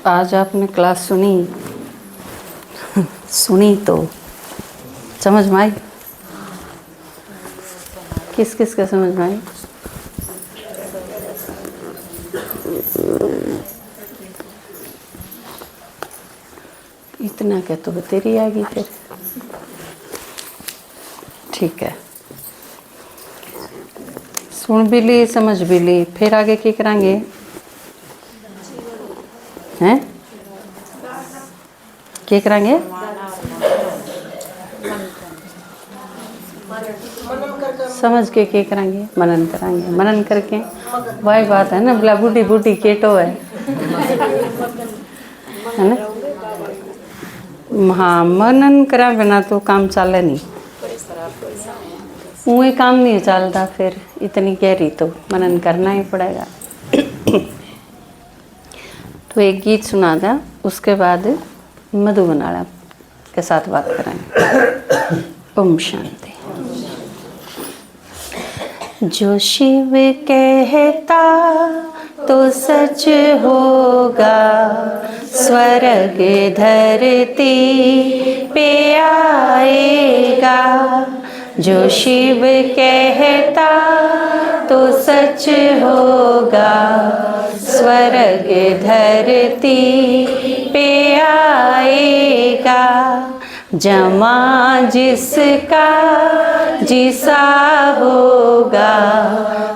आज आपने क्लास सुनी सुनी तो समझ में आई? किस किस का समझ में आई? इतना क्या तो बतेरी आ गई फिर। ठीक है, सुन भी ली समझ भी ली, फिर आगे क्या करेंगे हैं? क्या करेंगे? समझ के क्या करेंगे? मनन करेंगे। मनन करके वही बात है ना, बोला बूढ़ी बूढ़ी केटो है ना। हाँ, मनन करा बिना तो काम चले नहीं, वही काम नहीं चलता। फिर इतनी गहरी तो मनन करना ही पड़ेगा। तो एक गीत सुना था, उसके बाद मधु बनाड़ा के साथ बात करेंगे। ओम शांति। जो शिव कहता तो सच होगा, स्वर्ग धरती पे आएगा। जो शिव कहता तो सच होगा, स्वर्ग धरती पे आएगा। जमा जिसका जिसा होगा,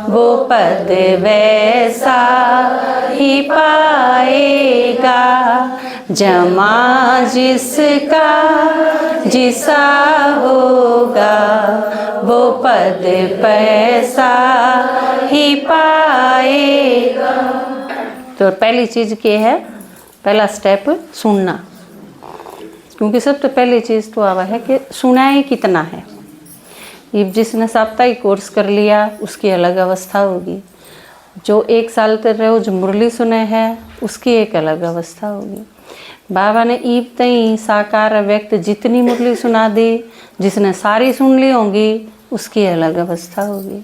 वो पद वैसा ही पाएगा। जमा जिसका जिसा होगा, वो पद पैसा ही पाएगा। तो पहली चीज़ क्या है? पहला स्टेप सुनना, क्योंकि सबसे पहली चीज़ तो आवा है कि सुनाए कितना है। ये जिसने साप्ताहिक कोर्स कर लिया उसकी अलग अवस्था होगी, जो 1 साल तक रोज मुरली सुने हैं उसकी एक अलग अवस्था होगी। बाबा ने ईब तई साकार व्यक्त जितनी मुरली सुना दी, जिसने सारी सुन ली होंगी उसकी अलग अवस्था होगी।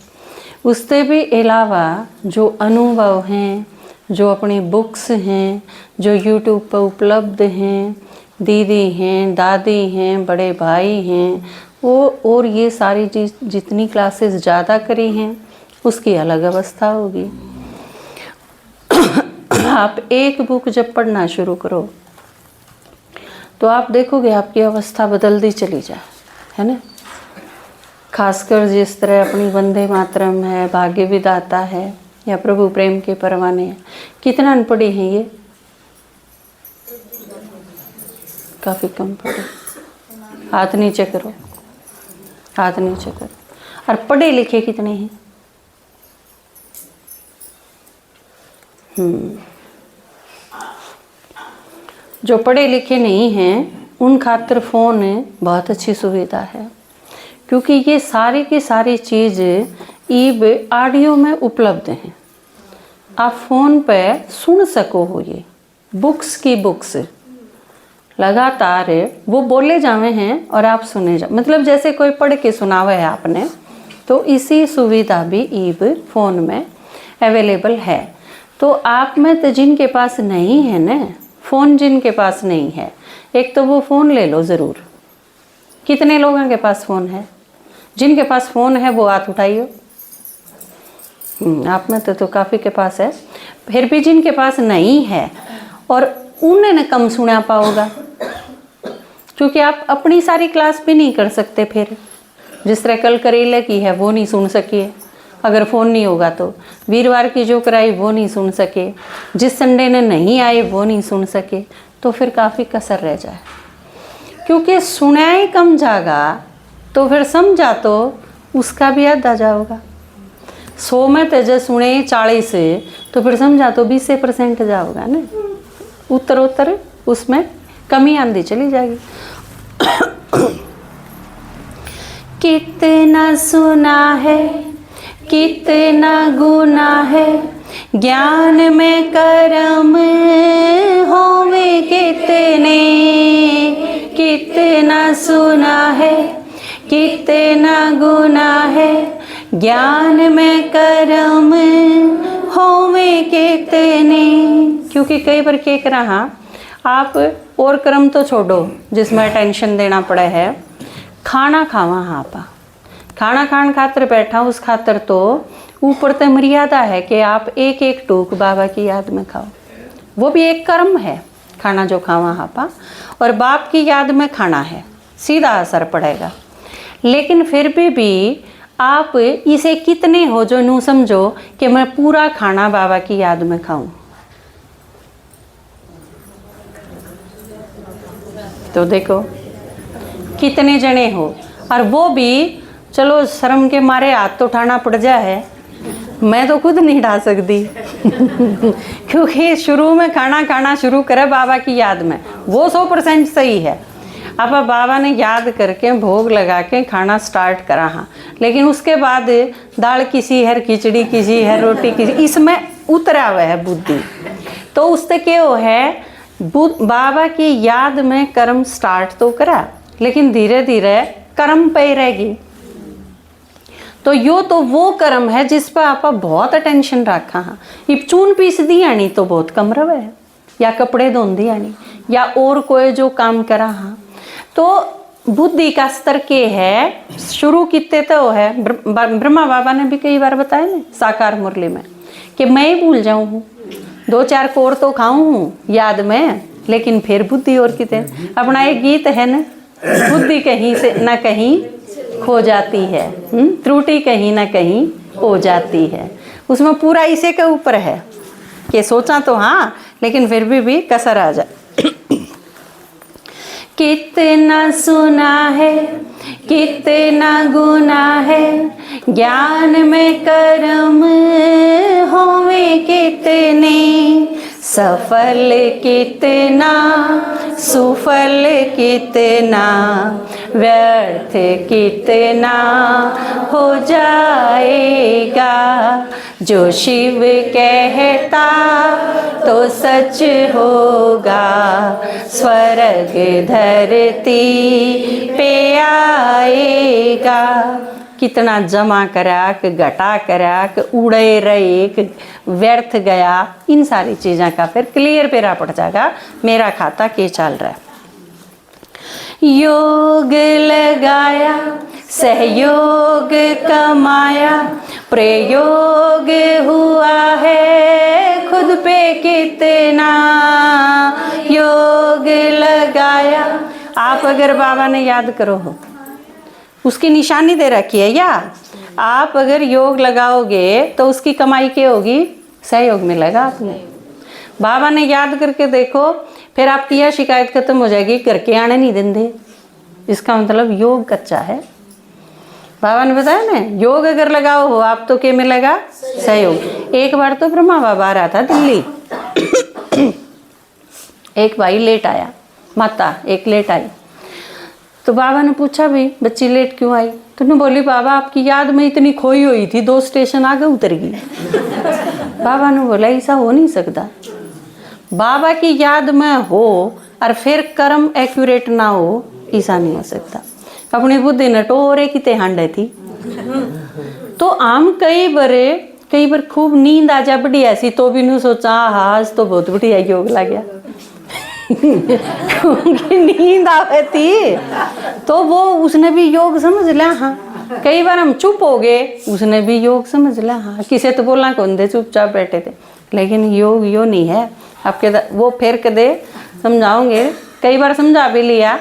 उससे भी अलावा जो अनुभव हैं, जो अपनी बुक्स हैं, जो यूट्यूब पर उपलब्ध हैं, दीदी हैं, दादी हैं, बड़े भाई हैं, वो और ये सारी चीज़ जितनी क्लासेस ज़्यादा करी हैं उसकी अलग अवस्था होगी। आप एक बुक जब पढ़ना शुरू करो तो आप देखोगे आपकी अवस्था बदलती चली जाए, है ना। खासकर जिस तरह अपनी वंदे मातरम है, भाग्य विधाता है, या प्रभु प्रेम के परवाने हैं, कितना अनपढ़े हैं ये? काफ़ी कम पढ़े। हाथ नीचे करो, हाथ नीचे करो। और पढ़े लिखे कितने हैं? जो पढ़े लिखे नहीं हैं उन खातिर फ़ोन बहुत अच्छी सुविधा है, क्योंकि ये सारी की सारी चीज़ ईब ऑडियो में उपलब्ध हैं। आप फ़ोन पे सुन सको हो, ये बुक्स की बुक्स लगातार वो बोले जावे हैं और आप सुने जा, मतलब जैसे कोई पढ़ के सुनावा है आपने, तो इसी सुविधा भी ईब फ़ोन में अवेलेबल है। तो आप में तो जिनके पास नहीं है ना फ़ोन, जिनके पास नहीं है, एक तो वो फ़ोन ले लो ज़रूर। कितने लोगों के पास फ़ोन है? जिनके पास फ़ोन है वो हाथ उठाइए। आप में तो काफ़ी के पास है। फिर भी जिनके पास नहीं है और उन्हें कम सुना पाओगा, क्योंकि आप अपनी सारी क्लास भी नहीं कर सकते। फिर जिस तरह कल करेले की है वो नहीं सुन सकिए अगर फ़ोन नहीं होगा तो, वीरवार की जो कराई वो नहीं सुन सके, जिस संडे ने नहीं आए वो नहीं सुन सके, तो फिर काफ़ी कसर रह जाए। क्योंकि सुना ही कम जाएगा तो फिर समझा तो उसका भी आधा जाओगा। 100 में तेज सुने 40 तो फिर समझा तो 20% जाओगा ना। उत्तरोत्तर उसमें कमी आंधी चली जाएगी। कितना सुना है, कितना गुना है, ज्ञान में कर्म होवे कितने। कितना सुना है, कितना गुना है, ज्ञान में कर्म होवे कितने। क्योंकि कई बार क्या करा हाँ आप और कर्म तो छोड़ो जिसमें अटेंशन देना पड़े है, खाना खावा हाँ आप खाना खान खातर बैठा उस खातर तो ऊपर तो मर्यादा है कि आप एक एक टूक बाबा की याद में खाओ, वो भी एक कर्म है खाना जो खावा हाँ और बाप की याद में खाना है, सीधा असर पड़ेगा। लेकिन फिर भी आप इसे कितने हो जो नू समझो कि मैं पूरा खाना बाबा की याद में खाऊं। तो देखो कितने जने हो, और वो भी चलो शर्म के मारे हाथ तो उठाना पड़ जाए, मैं तो खुद नहीं उठा सकती क्योंकि शुरू में खाना खाना शुरू करे बाबा की याद में, वो 100% सही है। अब बाबा ने याद करके भोग लगा के खाना स्टार्ट करा हाँ, लेकिन उसके बाद दाल किसी है, खिचड़ी किसी है, रोटी किसी, इसमें उतरा हुआ है बुद्धि, तो उससे क्या हो है बाबा की याद में कर्म स्टार्ट तो करा, लेकिन धीरे धीरे कर्म पे रहेगी। तो यो तो वो कर्म है जिस पर आप बहुत अटेंशन रखा हाँ, ये चून पीस दी आनी तो बहुत कम रवे है, या कपड़े धोन दी आनी, या और कोई जो काम करा हाँ, तो बुद्धि का स्तर के है शुरू कितने तो है। ब्रह्मा बाबा ने भी कई बार बताया ना साकार मुरली में कि मैं ही भूल जाऊं हूँ, 2-4 कोर तो खाऊं हूँ याद में, लेकिन फिर बुद्धि और कितने। अपना एक गीत है ना, बुद्धि कहीं से ना कहीं खो जाती है, त्रुटि कहीं ना कहीं हो जाती है, उसमें पूरा इसे के ऊपर है कि सोचा तो हाँ लेकिन फिर भी कसर आ जाए। कितना सुना है कितना गुना है, ज्ञान में कर्म होवे कितने, सफल कितना सुफल कितना, व्यर्थ कितना हो जाएगा, जो शिव कहता तो सच होगा, स्वर्ग धरती पे आएगा। कितना जमा कराक घटा कराक उड़े रहे व्यर्थ गया, इन सारी चीज़ों का फिर क्लियर पेरा पड़ जाएगा मेरा खाता के चल रहा है। योग लगाया सहयोग कमाया, प्रयोग हुआ है खुद पे कितना, योग लगाया। आप अगर बाबा ने याद करो हो, उसकी निशानी दे रखी है, या आप अगर योग लगाओगे तो उसकी कमाई क्या होगी, सहयोग मिलेगा आपने। बाबा ने याद करके देखो, फिर आपकी यह शिकायत खत्म हो जाएगी करके आने नहीं देंगे, इसका मतलब योग कच्चा है। बाबा ने बताया ना, योग अगर लगाओ हो आप तो क्या मिलेगा, सहयोग। एक बार तो ब्रह्मा बाबा आ रहा था दिल्ली, एक भाई लेट आया, माता एक लेट आई, तो बाबा ने पूछा भी बच्ची लेट क्यों आई, तो उन्होंने बोली बाबा आपकी याद में इतनी खोई हुई थी, 2 स्टेशन आगे उतर गई। बाबा ने बोला ऐसा हो नहीं सकता, बाबा की याद में हो और फिर कर्म एक्यूरेट ना हो, ऐसा नहीं हो सकता। अपनी बुद्धि ने टोरे किते हांडे थी। तो आम कई बार खूब नींद आ जा बढ़िया सी, तो भी नहीं सोचा आज तो बहुत बढ़िया योग लग गया क्योंकि नींद आवे थी, तो वो उसने भी योग समझ लिया। हाँ कई बार हम चुप हो गए, उसने भी योग समझ लिया। हाँ किसे तो बोलना कौन दे, चुपचाप बैठे थे, लेकिन योग यो नहीं है आपके। वो फिर कदे समझाओगे, कई बार समझा भी लिया।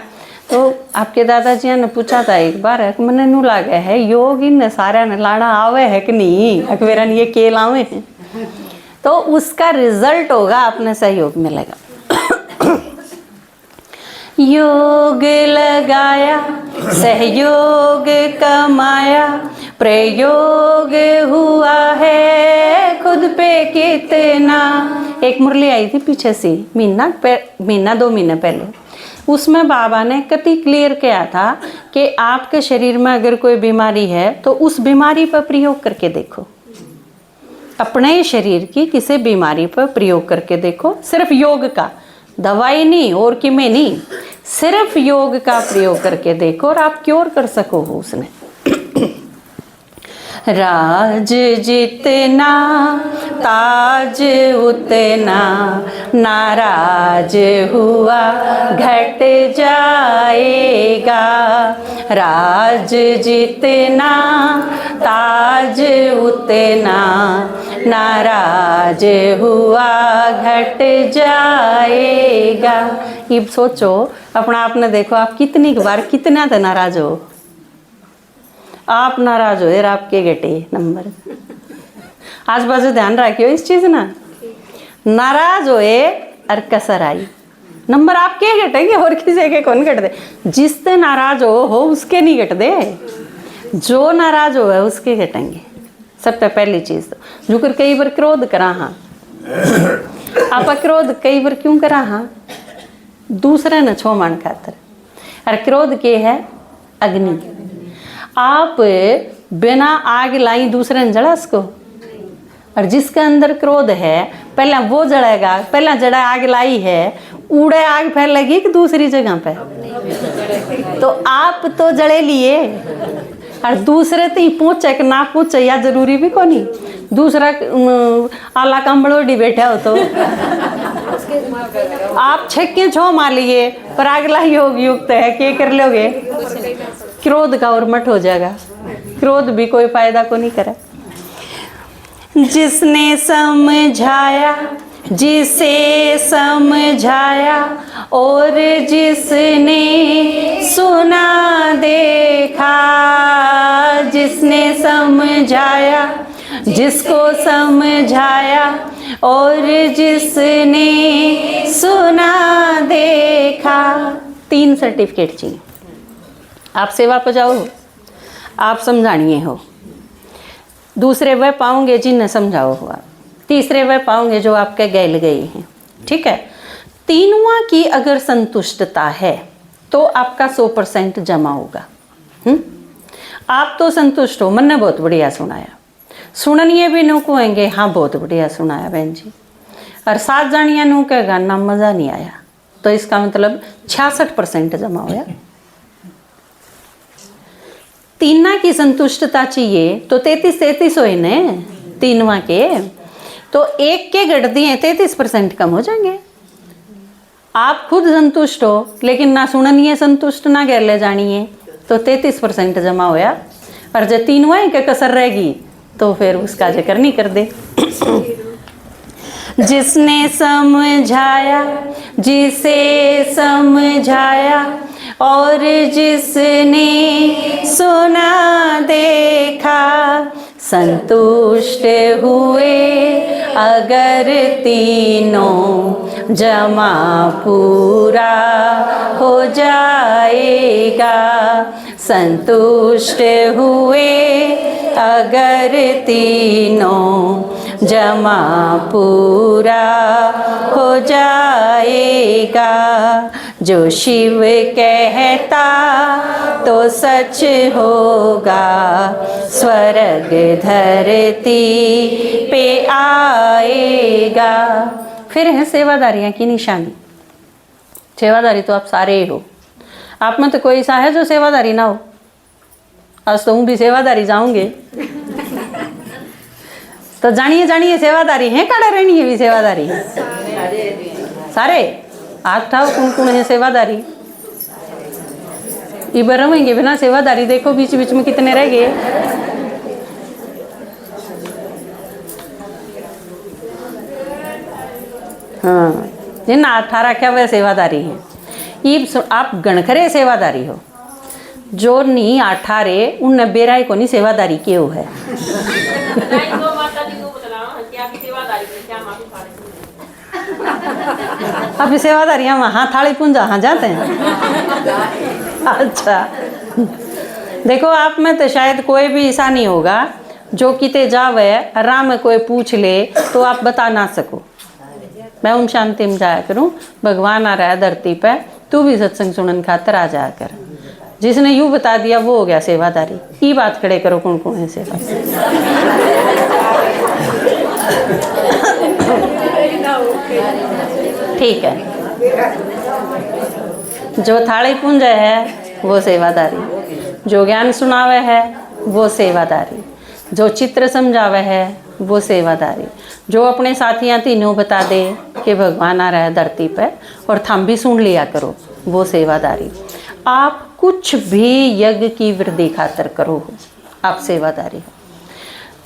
तो आपके दादाजी ने पूछा था एक बार, मैंने नू लागे है योग इन सारा ने लाना आवे है कि नहीं, अकबरन ये के लावे हैं, तो उसका रिजल्ट होगा अपने सहयोग मिलेगा। योग लगाया सहयोग कमाया, प्रयोग हुआ है खुद पे कितना। एक मुरली आई थी पीछे से महीना 2 महीने पहले, उसमें बाबा ने कति क्लियर किया था कि आपके शरीर में अगर कोई बीमारी है तो उस बीमारी पर प्रयोग करके देखो, अपने शरीर की किसी बीमारी पर प्रयोग करके देखो, सिर्फ योग का, दवाई नहीं और किमें नहीं, सिर्फ योग का प्रयोग करके देखो और आप क्योर कर सको हो उसने। राज जितना ताज उतना, नाराज हुआ घट जाएगा। राज जितना ताज उतना, नाराज हुआ घट जाएगा। ये सोचो, अपना आपने देखो, आप कितनी बार कितना तो नाराज हो। आप नाराज हो यार, आपके घटे नंबर। आज बाजू ध्यान रखियो इस चीज ना, नाराज होए और कसर आई, नंबर आपके घटेंगे और किसी के कौन घट दे। जिससे नाराज हो उसके नहीं घट दे, जो नाराज हो है उसके घटेंगे। सबसे पहली चीज तो जुकर कई बार क्रोध करा। हाँ, आप क्रोध कई बार क्यों करा? हाँ, दूसरे न छो मान खातर। और क्रोध के है अग्नि। आप बिना आग लाई दूसरे ने जला उसको, और जिसके अंदर क्रोध है पहले वो जड़ेगा। पहले जड़ा आग लाई है, उड़े आग फैलेगी कि दूसरी जगह पे? तो आप तो जड़े लिए, और दूसरे तो पूछे कि ना पूछे या जरूरी भी को नहीं। दूसरा आला कंबड़ोडी बैठा हो तो आप छक्के छो मार लिए, पर आग लाई होगी युक्त है, क्या कर लोगे? क्रोध का और मठ हो जाएगा। क्रोध भी कोई फायदा को नहीं करे। जिसने समझाया, जिसे समझाया और जिसने सुना देखा, जिसने समझाया, जिसको समझाया और जिसने सुना देखा। 3 सर्टिफिकेट चाहिए। आप सेवा पर जाओ, आप समझानिए हो। दूसरे वह पाओगे जिन्हें समझाओ हुआ। तीसरे वह पाओगे जो आपके गैल गए हैं। ठीक है, तीनों की अगर संतुष्टता है तो आपका 100% जमा होगा। आप तो संतुष्ट हो, मन ने बहुत बढ़िया सुनाया, सुननिए भी नू कहेंगे हाँ बहुत बढ़िया सुनाया बहन जी, और 7 जानिया नू कहेगा ना मज़ा नहीं आया, तो इसका मतलब 66% जमा होया। तीना की संतुष्टता चाहिए तो 33 होए ने तीनवा के, तो एक के घट दिए 33% कम हो जाएंगे। आप खुद संतुष्ट हो लेकिन ना सुननिए संतुष्ट ना गैर ले जानिए, तो 33% जमा होया। और जब तीनवा के कसर रहेगी तो फिर उसका जिक्र नहीं कर दे। जिसने समझाया, जिसे समझाया और जिसने सुना देखा, संतुष्ट हुए अगर तीनों जमा पूरा हो जाएगा। संतुष्ट हुए अगर तीनों जमा पूरा हो जाएगा। जो शिव कहता तो सच होगा, स्वर्ग धरती पे आएगा। फिर है सेवादारियाँ की निशानी। सेवादारी तो आप सारे ही हो, आप में तो कोई ऐसा है जो सेवादारी ना हो। आज तो हूँ भी सेवादारी जाऊंगे तो जानिए जानिए सेवादारी है, काड़ा रहनी है भी सेवादारी है सारे। हाथ ठाओ कौन कौन है सेवादारी। इबर रहेंगे बिना सेवादारी, देखो बीच बीच में कितने रह गए। हाँ, जिन हाथ रखा हुआ सेवादारी है। ये आप गणखरे सेवादारी हो, जो नहीं आठारे उन बेराई को नहीं सेवादारी क्यों है। अब सेवादारी हम हाँ थाली पूंजा हाँ जाते हैं। अच्छा, देखो आप में तो शायद कोई भी ऐसा नहीं होगा जो किते जावे आराम में कोई पूछ ले तो आप बता ना सको। मैं ओम शांति में जाया करूँ, भगवान आ रहा है धरती पे, तू भी सत्संग सुनन खातर आ जाया कर। जिसने यूँ बता दिया वो हो गया सेवादारी। ये बात खड़े करो कौन कौन है सेवादारी। ठीक है, जो थाली पूंज है वो सेवादारी, जो ज्ञान सुनावे है वो सेवादारी। जो चित्र समझावे है वो सेवादारी, जो अपने साथियाँ तीनों बता दे कि भगवान आ रहा है धरती पे और थम भी सुन लिया करो, वो सेवादारी। आप कुछ भी यज्ञ की वृद्धि खातर करो, आप सेवादारी हो।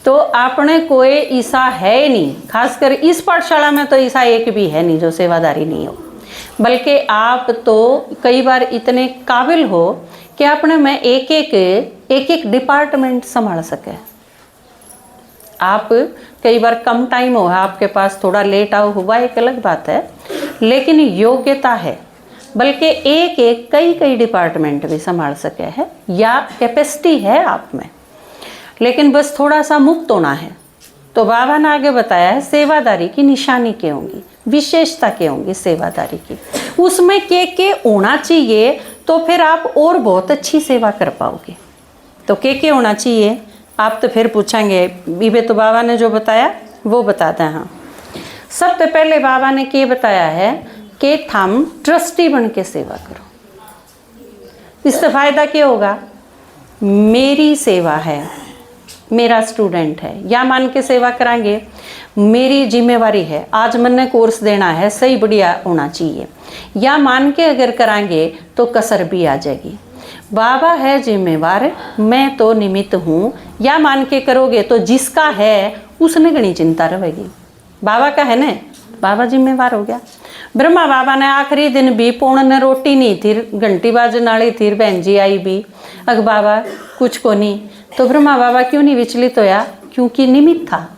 तो आपने कोई ऐसा है नहीं, खासकर इस पाठशाला में तो ऐसा एक भी है नहीं जो सेवादारी नहीं हो, बल्कि आप तो कई बार इतने काबिल हो कि आपने में एक एक डिपार्टमेंट संभाल सके। आप कई बार कम टाइम हो, आपके पास थोड़ा लेट आओ हुआ एक अलग बात है, लेकिन योग्यता है, बल्कि एक कई डिपार्टमेंट भी संभाल सके है, या कैपेसिटी है आप में, लेकिन बस थोड़ा सा मुक्त होना है। तो बाबा ने आगे बताया है सेवादारी की निशानी क्या होंगी, विशेषता क्या होंगी सेवादारी की, उसमें के होना चाहिए, तो फिर आप और बहुत अच्छी सेवा कर पाओगे। तो के होना चाहिए, आप तो फिर पूछेंगे बीबे तो बाबा ने जो बताया वो बताते हैं। हाँ, सबसे पहले बाबा ने क्या बताया है कि हम ट्रस्टी बन के सेवा करो। इससे फायदा क्या होगा, मेरी सेवा है, मेरा स्टूडेंट है, या मान के सेवा कराएंगे, मेरी जिम्मेवारी है, आज मैंने कोर्स देना है, सही बढ़िया होना चाहिए, या मान के अगर कराएंगे तो कसर भी आ जाएगी। बाबा है जिम्मेवार, मैं तो निमित्त हूँ, या मान के करोगे तो जिसका है उसने घनी चिंता रहेगी। बाबा का है ना, बाबा जिम्मेवार हो गया। ब्रह्मा बाबा ने आखिरी दिन भी पूर्ण ने रोटी नहीं थी, घंटी बाजन वाली थी, बहन जी आई भी, अग बाबा कुछ को नहीं, तो ब्रह्मा बाबा क्यों नहीं विचलित होया, क्योंकि निमित्त था।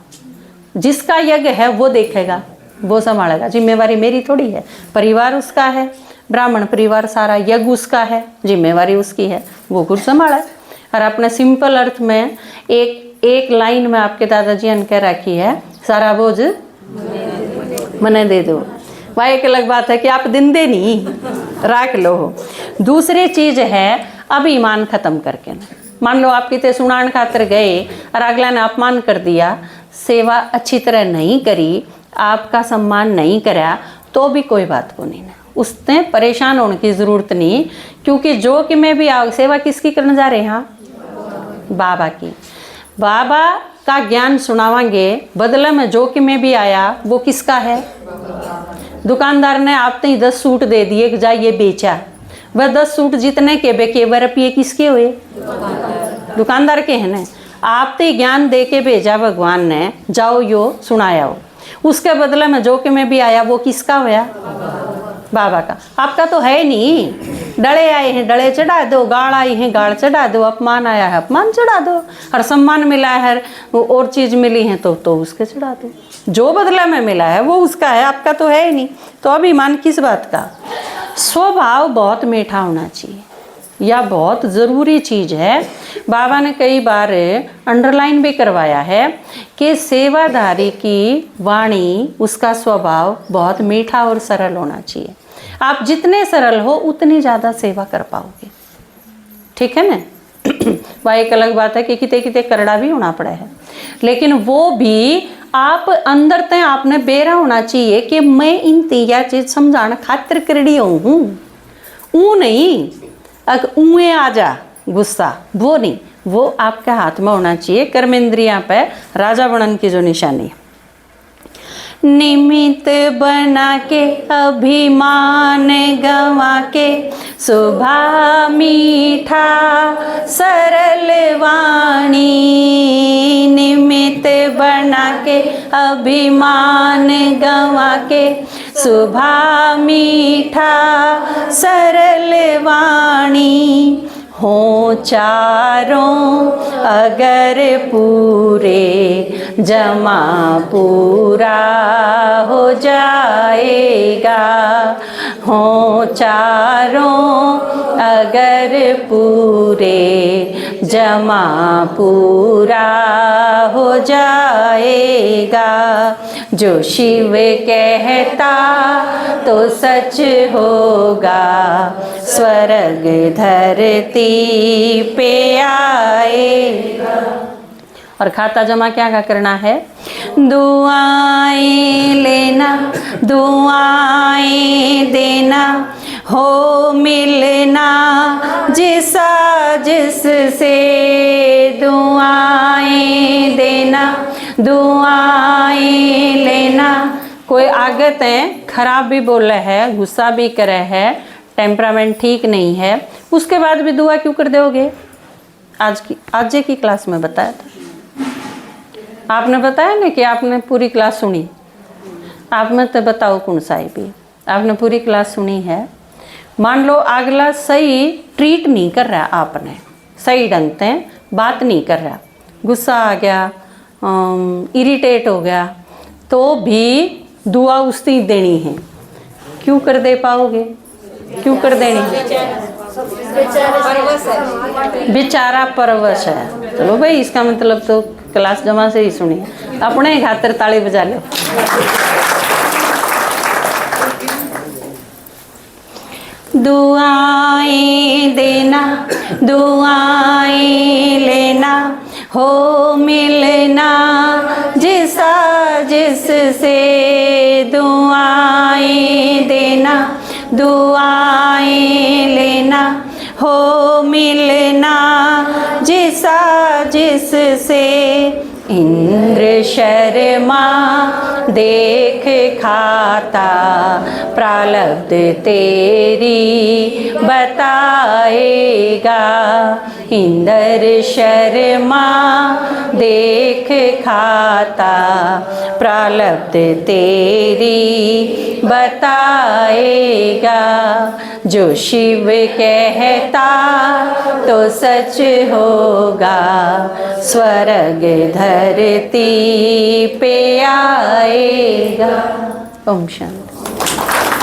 जिसका यज्ञ है वो देखेगा, वो संभालेगा, जिम्मेवारी मेरी थोड़ी है, परिवार उसका है, ब्राह्मण परिवार सारा, यज्ञ उसका है, जिम्मेवारी उसकी है, वो कुछ संभाला। और अपने सिंपल अर्थ में एक लाइन में आपके दादाजी ने कह रखी है, सारा बोझ मने दे दो। वह एक अलग बात है कि आप दिन दे नहीं रख लो। दूसरी चीज है अभिमान खत्म करके, मान लो आप कितने सुनान खातर गए और अगला ने अपमान कर दिया, सेवा अच्छी तरह नहीं करी, आपका सम्मान नहीं करा, तो भी कोई बात को नहीं ना, उसने परेशान होने की ज़रूरत नहीं, क्योंकि जो कि मैं भी आओ, सेवा किसकी करने जा रहे हैं, हाँ बाबा की। बाबा का ज्ञान सुनावांगे, बदले में जो कि मैं भी आया वो किसका है। दुकानदार ने आपने ही 10 सूट दे दिए कि जाइए बेचा, वह 10 सूट जितने के बेके वह रुपये किसके हुए, दुकानदार के हैं ना। आप तो ज्ञान दे के भेजा भगवान ने, जाओ यो सुनाया हो, उसके बदले में जो कि मैं भी आया वो किसका होया, बाबा का। आपका तो है नहीं, डले आए हैं डले चढ़ा दो, गाड़ आई है गाड़ चढ़ा दो, अपमान आया है अपमान चढ़ा दो, हर सम्मान मिला है और चीज़ मिली है तो उसके चढ़ा दो, जो बदला में मिला है वो उसका है, आपका तो है ही नहीं। तो अभिमान किस बात का। स्वभाव बहुत मीठा होना चाहिए, या बहुत ज़रूरी चीज़ है। बाबा ने कई बार अंडरलाइन भी करवाया है कि सेवादारी की वाणी, उसका स्वभाव बहुत मीठा और सरल होना चाहिए। आप जितने सरल हो उतनी ज़्यादा सेवा कर पाओगे, ठीक है ना। वह एक अलग बात है कि किते किते करड़ा भी होना पड़ा है, लेकिन वो भी आप अंदर तय आपने बेरा होना चाहिए कि मैं इन तीया चीज समझाना खातिर करड़ी हूँ, ऊ नहीं अगर ऊए आ जा गुस्सा, वो नहीं, वो आपके हाथ में होना चाहिए। कर्मेंद्रियां पे राजा बनन की जो निशानी, निमित्त बना के अभिमान गवा के, सुभा मीठा सरल वाणी, निमित्त बना के अभिमान गवा के, सुभा मीठा सरल वाणी, हो चारों अगर पूरे जमा पूरा हो जाएगा, हो चारों अगर पूरे जमा पूरा हो जाएगा, जो शिव कहता तो सच होगा, स्वर्ग धरती पे आएगा। और खाता जमा क्या करना है, दुआएं लेना दुआएं देना, हो मिलना जिसा जिससे दुआएं देना दुआएं लेना। कोई आगत है खराब भी बोला है, गुस्सा भी करे है, टेम्परामेंट ठीक नहीं है, उसके बाद भी दुआ क्यों कर दोगे? आज की क्लास में बताया था, आपने बताया ना कि आपने पूरी क्लास सुनी। आप में तो बताओ कौन सा है भी, आपने पूरी क्लास सुनी है। मान लो अगला सही ट्रीट नहीं कर रहा, आपने सही ढंग से बात नहीं कर रहा, गुस्सा आ गया, इरिटेट हो गया, तो भी दुआ उसकी देनी है। क्यों कर दे पाओगे? क्यों कर देनी? बेचारा परवश है। चलो भाई, इसका मतलब तो क्लास जमा से ही सुनी, अपने खातिर ताली बजा लो। दुआएं देना दुआएं लेना, हो मिलना जिसा जिससे दुआएं देना दुआएं लेना, हो मिलना जिसा जिससे। इंद्र शर्मा देख खाता प्रारब्ध तेरी बताएगा। इंद्र शर्मा देख खाता प्रारब्ध तेरी बताएगा। जो शिव कहता तो सच होगा, स्वर्ग धरती पे आएगा। ओम शांति।